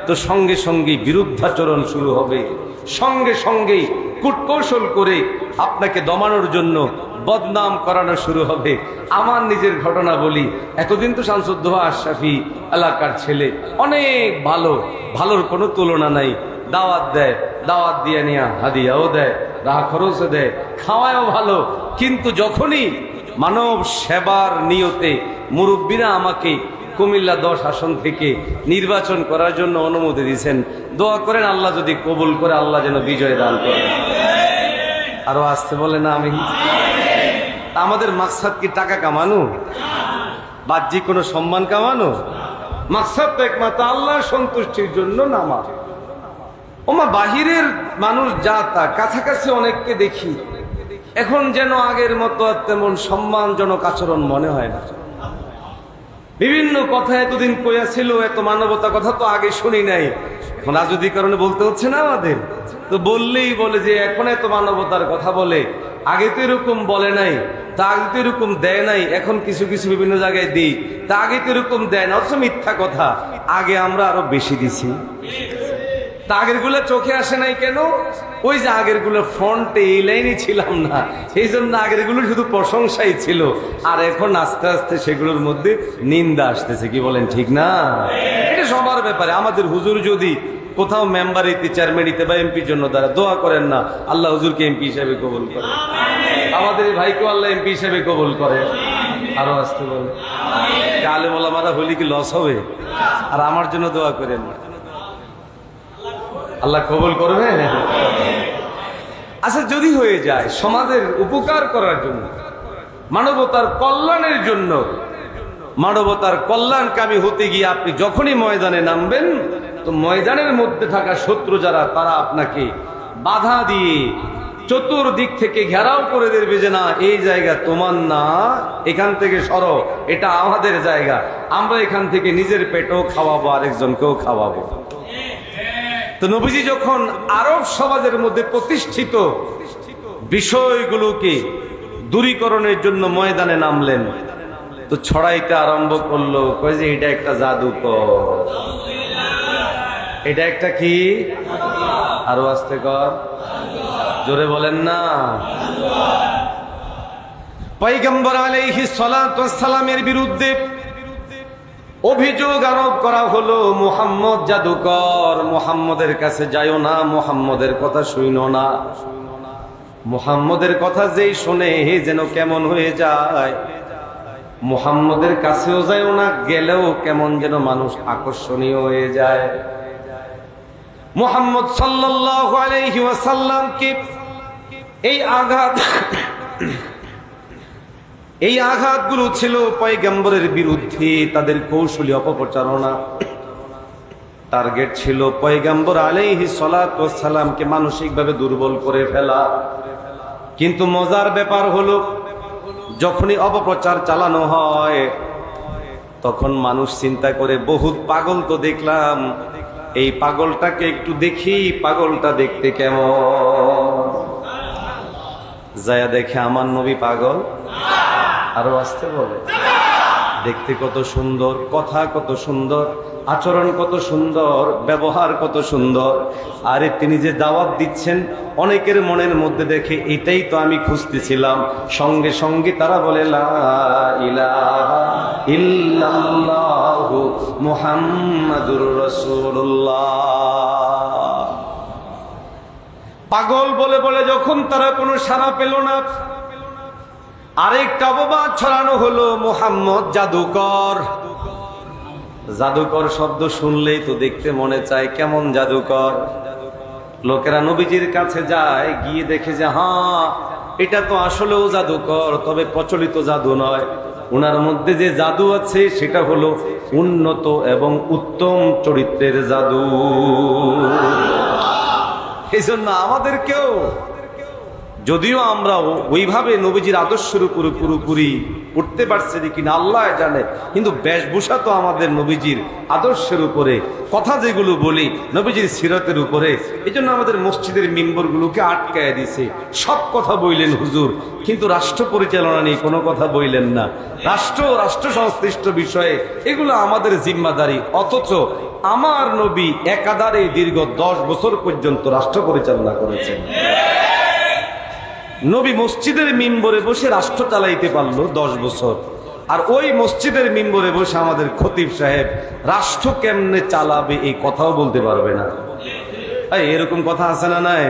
তো সঙ্গে সঙ্গে বিরুদ্ধাচরণ শুরু হবে, সঙ্গে সঙ্গেই কূটকৌশল করে আপনাকে দমানোর জন্য বদনাম করানো শুরু হবে। আমার নিজের ঘটনা বলি, এতদিন তো শামসুদ্দোহা আশরাফি এলাকার ছেলে, অনেক ভালো, ভালোর কোনো তুলনা নাই। দাওয়াত দেয়, দাওয়াত দিয়ে নিয়ে হাদিয়াও দেয়, রাহ খরচও দেয়, খাওয়ায়ও ভালো। কিন্তু যখনই মানব সেবার নিয়তে মুরব্বীরা আমাকে কুমিল্লা 10 আসন থেকে নির্বাচন করার জন্য অনুমতি দিয়েছেন, দোয়া করেন আল্লাহ যদি কবুল করে, আল্লাহ যেন বিজয় দান করে। আরো আসতে বলে না আমি। আমাদের মাকসাদ কি টাকা কামানো, বাহ্যিক কোনো সম্মান কামানো? মাকসাদ তো একমাত্র আল্লাহর সন্তুষ্টির জন্য নামাজ। ওমা বাহিরের মানুষ যা তা, কাছাকাছি অনেককে দেখি, এখন যেন আগের মতো তেমন সম্মানজনক আচরণ মনে হয় না। বিভিন্ন কথা এতদিন কইয়া ছিল, এত মানবতা কথা তো আগে শুনি নাই, এখন রাজনীতিকরণে বলতে হচ্ছে না আমাদের। তো বললেই বলে যে এখন এত মানবতার কথা বলে, আগে তো এরকম বলে নাই, তা আগে তো এরকম দেয় নাই, এখন কিছু কিছু বিভিন্ন জায়গায় দিই, তা আগে তো এরকম দেয় না, অথচ মিথ্যা কথা। আগে আমরা আরো বেশি দিছি, তা আগের গুলা চোখে আসে নাই কেন? ওই যে আগের গুলো ফ্রন্টে এই লাইনে ছিলাম না, সেই জন্য আগের গুলো শুধু প্রশংসাই ছিল, আর এখন আস্তে আস্তে সেগুলোর মধ্যে নিন্দা আসতেছে। কি বলেন, ঠিক না? এটা সবার ব্যাপারে। আমাদের হুজুর যদি কোথাও মেম্বার হইতে, চেয়ারম্যান হইতে বা এমপির জন্য দ্বারা দোয়া করেন না, আল্লাহ হুজুরকে এমপি হিসাবে কবুল করে, আমাদের এই ভাইকেও আল্লাহ এমপি হিসাবে কবুল করে। আরো আসতে বলে আলেম ওলামারা হলে কি লস হবে? আর আমার জন্য দোয়া করেন না, আল্লাহ কবুল করবে। আচ্ছা, যদি হয়ে যায় সমাজের উপকার করার জন্য, মানবতার কল্যাণের জন্য, মানবতার কল্যাণকামী হতে গিয়ে আপনি যখনই ময়দানে নামবেন, তো ময়দানের মধ্যে থাকা শত্রু যারা, তারা আপনাকে বাধা দিয়ে চতুর্দিক থেকে ঘেরাও করে দেবে যে না, এই জায়গা তোমার না, এখান থেকে সরো, এটা আমাদের জায়গা, আমরা এখান থেকে নিজের পেটও খাওয়াবো, আরেকজনকেও খাওয়াবো। তো নবীজি যখন আরব সমাজের মধ্যে প্রতিষ্ঠিত বিষয়গুলোকে দূরীকরণের জন্য ময়দানে নামলেন, তো ছড়াইতে আরম্ভ করলো, কয় যে এটা একটা জাদুকর, এটা একটা কি, আরো আস্তে কর, জোরে বলেন না। পয়গম্বর আলাইহিস সালাতু ওয়াস সালামের বিরুদ্ধে অভিযোগ আরোপ করা হলো, মুহাম্মদ জাদুকর, মুহাম্মদের কাছে যাইও না, মুহাম্মদের কথা শুইনো না। মুহাম্মদের কথা যেই শুনে হে যেন কেমন হয়ে যায়, মুহাম্মদের কাছেও যাইও না, গেলেও কেমন যেন মানুষ আকর্ষণীয় হয়ে যায়। মুহাম্মদ সাল্লাল্লাহু আলাইহি ওয়াসাল্লামকে এই আঘাতগুলো ছিল পয়গম্বরের বিরুদ্ধে তাদের কৌশলী অপপ্রচারণা। টার্গেট ছিল পয়গম্বর আলাইহিস সালাতু ওয়াস সালামকে মানসিকভাবে দুর্বল করে ফেলা। কিন্তু মজার ব্যাপার হলো, যখনই অপপ্রচার চালানো হয় তখন মানুষ চিন্তা করে, বহুত পাগল তো দেখলাম, এই পাগলটাকে একটু দেখি, পাগলটা দেখতে কেমন। যায়া দেখে আমার নবী পাগল, আরো আসতে বলে, দেখতে কত সুন্দর, কথা কত সুন্দর, আচরণ কত সুন্দর, ব্যবহার কত সুন্দর। আরে তিনি যে দাওয়াত দিচ্ছেন, অনেকের মনের মধ্যে দেখে এটাই তো আমি খুঁজতেছিলাম। সঙ্গে সঙ্গে তারা বলে লা ইলাহা ইল্লাল্লাহু মুহাম্মাদুর রাসূলুল্লাহ। পাগল বলে বলে যখন তারা কোনো সাড়া পেল না, আরেকটা অপবাদ ছড়ানো হলো, মুহাম্মদ জাদুকর। জাদুকর শব্দ শুনলেই তো দেখতে মনে চায় কেমন জাদুকর। লোকেরা নবীজির কাছে যায়, গিয়ে দেখে যে হ্যাঁ এটা তো আসলেও জাদুকর, তবে প্রচলিত জাদু নয়, উনার মধ্যে যে জাদু আছে সেটা হলো উন্নত এবং উত্তম চরিত্রের জাদু। এই জন্য আমাদেরকেও, যদিও আমরা ওইভাবে নবীজির আদর্শের উপরে পুরোপুরি উঠতে পারছি কিনা আল্লাহ জানে, কিন্তু বেশভূষা তো আমাদের নবীজির আদর্শের উপরে, কথা যেগুলো বলি নবীজির সিরাতের উপরে। এই জন্য আমাদের মসজিদের মিম্বরগুলোকে আটকায় দিছে। সব কথা বইলেন হুজুর, কিন্তু রাষ্ট্র পরিচালনা নিয়ে কোনো কথা বইলেন না। রাষ্ট্র সংশ্লিষ্ট বিষয়ে এগুলো আমাদের জিম্মাদারি, অথচ আমার নবী একাধারে দীর্ঘ 10 বছর পর্যন্ত রাষ্ট্র পরিচালনা করেছেন। নবী মসজিদের মিম্বরে বসে রাষ্ট্র চালাইতে পারলো 10 বছর, আর ওই মসজিদের মিম্বরে বসে আমাদের খতিব সাহেব রাষ্ট্র কেমনে চালাবে এই কথাও বলতে পারবে না। এরকম কথা আছে না নাই?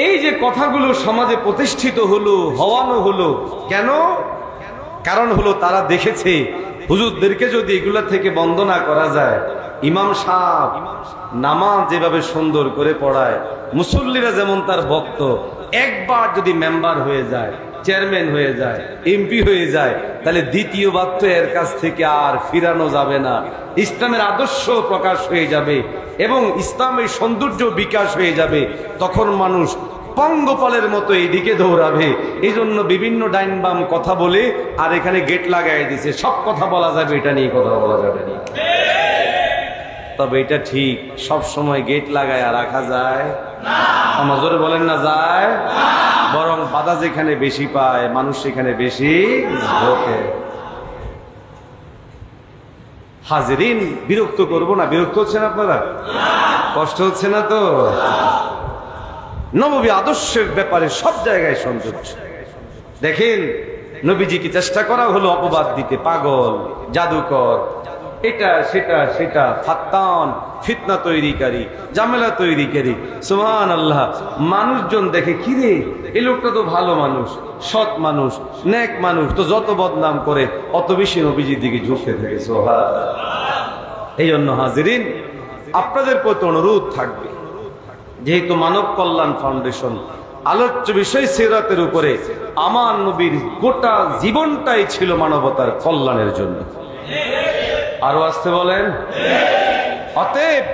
এই যে কথাগুলো সমাজে প্রতিষ্ঠিত হলো, হওয়ানো হলো, কেন? কারণ হলো তারা দেখেছে হুজুরদেরকে যদি এগুলা থেকে বন্ধ না করা যায়, ইমাম সাহেব নামাজ যেভাবে সুন্দর করে পড়ায়, মুসল্লিরা যেমন তার ভক্ত, একবার যদি মেম্বার হয়ে যায়, চেয়ারম্যান হয়ে যায়, এমপি হয়ে যায়, তাহলে দ্বিতীয়বার তো এর কাছ থেকে আর ফিরানো যাবে না। ইসলামের আদর্শ প্রকাশ হয়ে যাবে এবং ইসলামের সৌন্দর্য বিকাশ হয়ে যাবে। তখন মানুষ পঙ্গপালের মতো এইদিকে দৌড়াবে। এই জন্য বিভিন্ন ডাইন বাম কথা বলে আর এখানে গেট লাগাই দিছে, সব কথা বলা যাবে, এটা নিয়ে কথা বলা যাবে না। তবে এটা ঠিক, সব সময় গেট লাগায় রাখা যায় না। আমাদের বলেন না যায়, বরং বাধা যেখানে বেশি পায় মানুষ সেখানে বেশি ঢোকে। হাজিরিন, বিরক্ত করবো না। বিরক্ত হচ্ছেন আপনারা? কষ্ট হচ্ছে না তো? নবী আদর্শের ব্যাপারে সব জায়গায় সৌন্দর্য দেখেন। নবীজিকে চেষ্টা করা হলো অপবাদ দিতে, পাগল, জাদুকর, এটা সেটা সেটা, ফাত্তান, ফিতনা তৈরিকারী, ঝামেলা তৈরিকারী। সুবহানাল্লাহ। মানুষজন দেখে, কি রে এই লোকটা তো ভালো মানুষ, সৎ মানুষ, নেক মানুষ, তো যত বদনাম করে অত বেশি নবীজির দিকে ঝুঁকতে থাকে। সুবহানাল্লাহ। এই জন্য হাজিরিন, আপনাদের প্রতি অনুরোধ থাকবে, যেহেতু মানব কল্যাণ ফাউন্ডেশন আলোচ্য বিষয় সিরাতের উপরে, আমার নবীর গোটা জীবনটাই ছিল মানবতার কল্যাণের জন্য। আরো আসতে বলেন। অতএব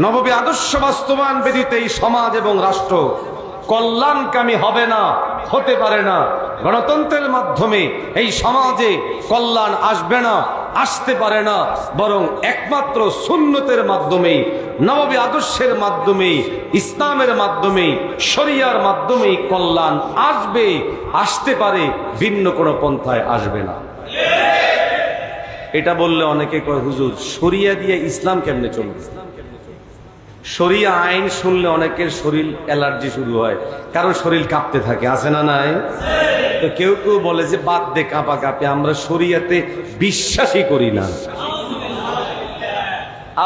নববী আদর্শ বাস্তবায়ন ব্যতীত এই সমাজ এবং রাষ্ট্র কল্যাণকামী হবে না, হতে পারে না। গণতন্ত্রের মাধ্যমে এই সমাজে কল্যাণ আসবে না, আসতে পারে না, বরং একমাত্র সুন্নতের মাধ্যমেই নববী আদর্শের মাধ্যমেই, ইসলামের মাধ্যমেই, শরিয়ার মাধ্যমেই কল্যাণ আসবে, আসতে পারে, ভিন্ন কোনো পন্থায় আসবে না। এটা বললে অনেকে কয় হুজুর শরিয়া দিয়ে ইসলাম কেমনে চলবে? শরিয়া আইন শুনলে অনেকের শরীর অ্যালার্জি শুরু হয়, কারো শরীর কাঁপতে থাকে, আছে না নাই? তো কেউ কেউ বলে যে বাদ দে কাঁপা কাঁপে, আমরা শরিয়াতে বিশ্বাসই করি না।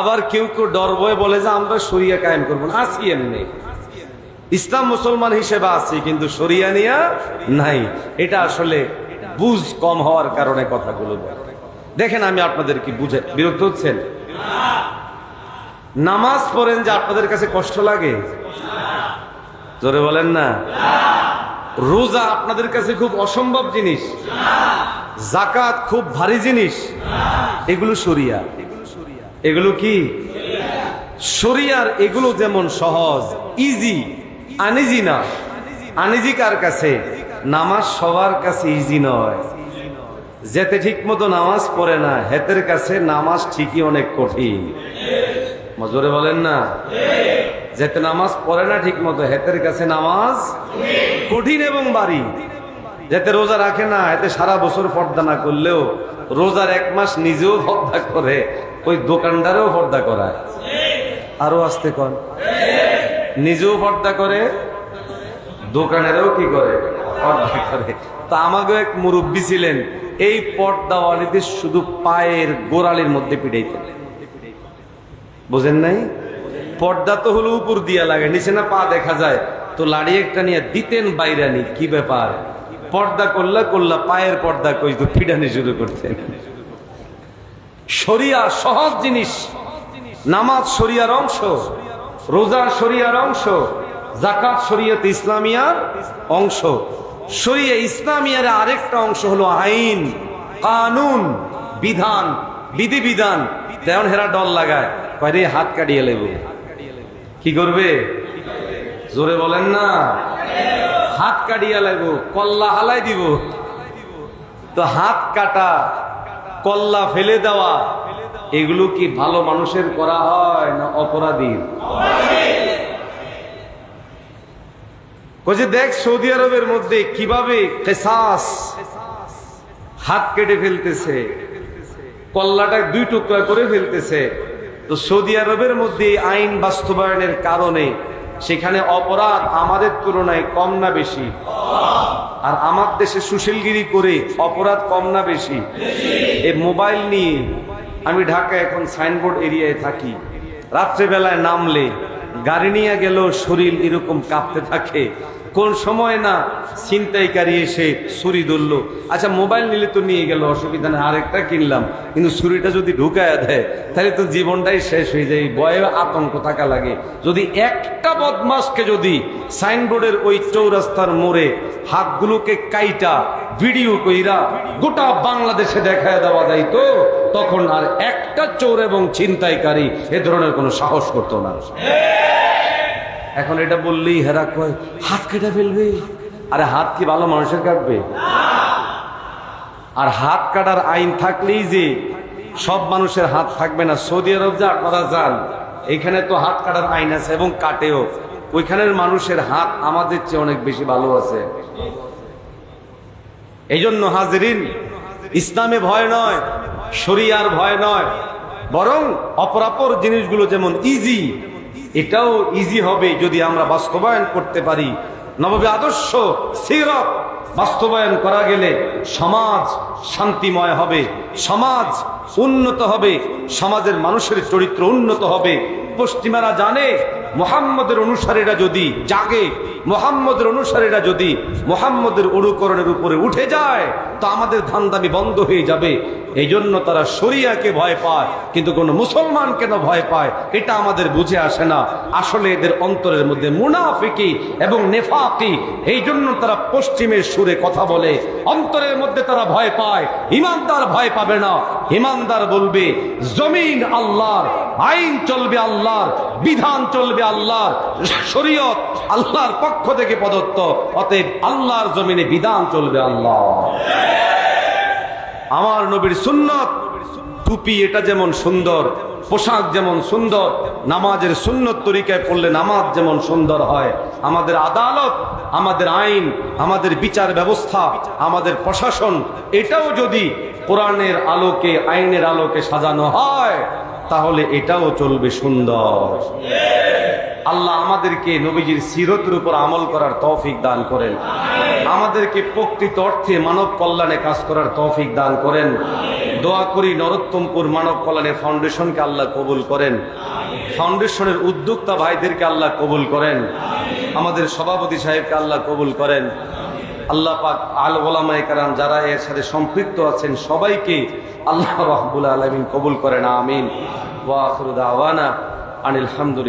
আবার কেউ কেউ ডর ভয়ে বলে যে আমরা শরিয়া কায়েম করবো না, আছি এমনি, ইসলাম মুসলমান হিসেবে আছি কিন্তু শরিয়া নিয়া নাই। এটা আসলে বুঝ কম হওয়ার কারণে কথাগুলো বলে। দেখেন আমি আপনাদেরকে বুঝে বিরক্ত হচ্ছেন? নামাজ পড়েন যে আপনাদের কাছে কষ্ট লাগে? জোরে বলেন না। রোজা আপনাদের কাছে খুব অসম্ভব জিনিস? যাকাত খুব ভারী জিনিস? এগুলো শরিয়া। এগুলো কি শরিয়ার? এগুলো যেমন সহজ, ইজি, আনইজি না। আনইজি কার কাছে? নামাজ সবার কাছে ইজি নয়। যেতে ঠিক মতো নামাজ পড়ে না হেতের কাছে নামাজ ঠিকই অনেক কঠিন। জোরে বলেন না। যেতে নামাজ পড়ে না ঠিক মতো হেতের কাছে নামাজ কঠিন এবং ভারী। যেতে রোজা রাখে না এতে সারা বছর পর্দা না করলেও রোজার 1 মাস নিজেও পর্দা করে, ওই দোকানদারেও পর্দা করায়। আরো আসতে কর, নিজেও পর্দা করে, দোকানেরও কি করে? পর্দা করে। তা আমাকে এক মুরব্বী ছিলেন, এই পর্দাওয়ালিদের শুধু পায়ের গোড়ালির মধ্যে পিটাইতেন। বুঝেন নাই? পর্দা তো হলো উপর দিয়া লাগে, নিচে না পা দেখা যায়, তো লাড়ি একটা নিয়ে দিতেন বাইরানি। কি ব্যাপার? পর্দা করলা পায়ের পর্দা কই, তো পিটানি শুরু করতেন। শরিয়া সহজ জিনিস। নামাজ শরিয়ার অংশ, রোজা শরিয়ার অংশ, যাকাত শরিয়ত ইসলামিয়ার অংশ। শরিয়া ইসলামিয়ার আরেকটা অংশ হলো আইন, কানুন, বিধান, বিধিবিধান। তেমন হেরা ডল লাগায়, কয়রে হাত কাটিয়ে লেব। কি করবে? জোরে বলেন না। হাত কাটিয়া লাগবো, কল্লা হালাই দিব। তো হাত কাটা, কল্লা ফেলে দেওয়া, এগুলো কি ভালো মানুষের করা হয় না অপরাধীর? দেখ সৌদি আরবের মধ্যে কিভাবে কিসাস, হাত কেটে ফেলতেছে, কল্লাটা 2 টুকরা করে ফেলতেছে। তো সৌদি আরবের মধ্যে আইন বাস্তবায়নের কারণে সেখানে অপরাধ আমাদের তুলনায় কম না বেশি? আর আমার দেশে সুশীলগিরি করে অপরাধ কম না বেশি? এই মোবাইল নিয়ে আমি ঢাকায় এখন সাইনবোর্ড এরিয়ায় থাকি, রাত্রেবেলায় নামলে গাড়ি নিয়ে গেলেও শরীর এরকম কাঁপতে থাকে। কোন সময় না ছিনতাইকারী এসে ছুরি ধরলো, আচ্ছা মোবাইল নিলে তো নিয়ে গেল, অসুবিধা নেই, আরেকটা কিনলাম, কিন্তু ছুরিটা যদি ঢুকায়া দেয় তাহলে তো জীবনটাই শেষ হয়ে যায়। ভয়ে আতঙ্ক থাকা লাগে। যদি একটা বদমাসকে যদি সাইনবোর্ডের ওই চৌরাস্তার মোড়ে হাতগুলোকে কাইটা ভিডিও কইরা গোটা বাংলাদেশে দেখায় দেওয়া যায়, তো তখন আর একটা চোর এবং ছিনতাইকারী এ ধরনের কোনো সাহস করতো না। এখন এটা বললেই হেরা কয় হাত কেটে ফেলবে। আরে হাত কি ভালো মানুষের কাটবে? আর হাত কাটার আইন থাকলেই যে সব মানুষের হাত থাকবে না। সৌদি আরব যে আপনারা যান, এখানে তো হাত কাটার আইন আছে এবং কাটেও। ওইখানের মানুষের হাত আমাদের চেয়ে অনেক বেশি ভালো আছে। এই জন্য হাজরিন, ইসলামে ভয় নয়, শরিয়ার ভয় নয়, বরং অপরাপর জিনিসগুলো যেমন ইজি, এটাও ইজি হবে যদি আমরা বাস্তবায়ন করতে পারি। নববী আদর্শ সিরাত বাস্তবায়ন করা গেলে সমাজ শান্তিময় হবে, সমাজ উন্নত হবে, সমাজের মানুষের চরিত্র উন্নত হবে। পশ্চিমারা জানে মুহাম্মদের অনুসারীরা যদি জাগে, মুহাম্মদের অনুসারীরা যদি মুহাম্মদের অনুকরণের উপরে উঠে যায়, তো আমাদের ধান্দামি বন্ধ হয়ে যাবে। এই জন্য তারা শরিয়াকে ভয় পায়, কিন্তু কোন মুসলমান কেন ভয় পায় এটা আমাদের বুঝে আসে না। আসলে এদের অন্তরের মধ্যে মুনাফিকি এবং নেফাকি, এই জন্য তারা পশ্চিমের সুরে কথা বলে। অন্তরের মধ্যে তারা ভয় পায়, ইমানদার ভয় পাবে না। ইমানদার বলবে জমিন আল্লাহর, আইন চলবে আল্লাহর, বিধান চলবে আল্লাহর, শরীয়ত আল্লাহর পক্ষ থেকে প্রদত্ত, অতএব আল্লাহর জমিনে বিধান চলবে আল্লাহ। আমার নবীর সুন্নত, টুপি এটা যেমন সুন্দর, পোশাক যেমন সুন্দর, নামাজের সুন্নত তরিকায় পড়লে নামাজ যেমন সুন্দর হয়, আমাদের আদালত, আমাদের আইন, আমাদের বিচার ব্যবস্থা, আমাদের প্রশাসন, এটাও যদি কোরআনের আলোকে, আইনের আলোকে সাজানো হয়, তাহলে এটাও চলবে সুন্দর। আল্লাহ আমাদেরকে নবীজির সিরতের উপর আমল করার তৌফিক দান করেন, আমাদেরকে প্রকৃত অর্থে মানব কল্যাণে কাজ করার তৌফিক দান করেন। দোয়া করি নরোত্তমপুর মানব কল্যাণের ফাউন্ডেশনকে আল্লাহ কবুল করেন, ফাউন্ডেশনের উদ্যোক্তা ভাইদেরকে আল্লাহ কবুল করেন, আমাদের সভাপতি সাহেবকে আল্লাহ কবুল করেন। আল্লাহ পাক আল ওলামায়ে কেরাম যারা এর সাথে সম্পৃক্ত আছেন সবাইকে আল্লাহ রাব্বুল আলামিন কবুল করেন, আমিন। ওয়া আখিরু দাওয়ানা আনিল হামদুলিল্লাহ।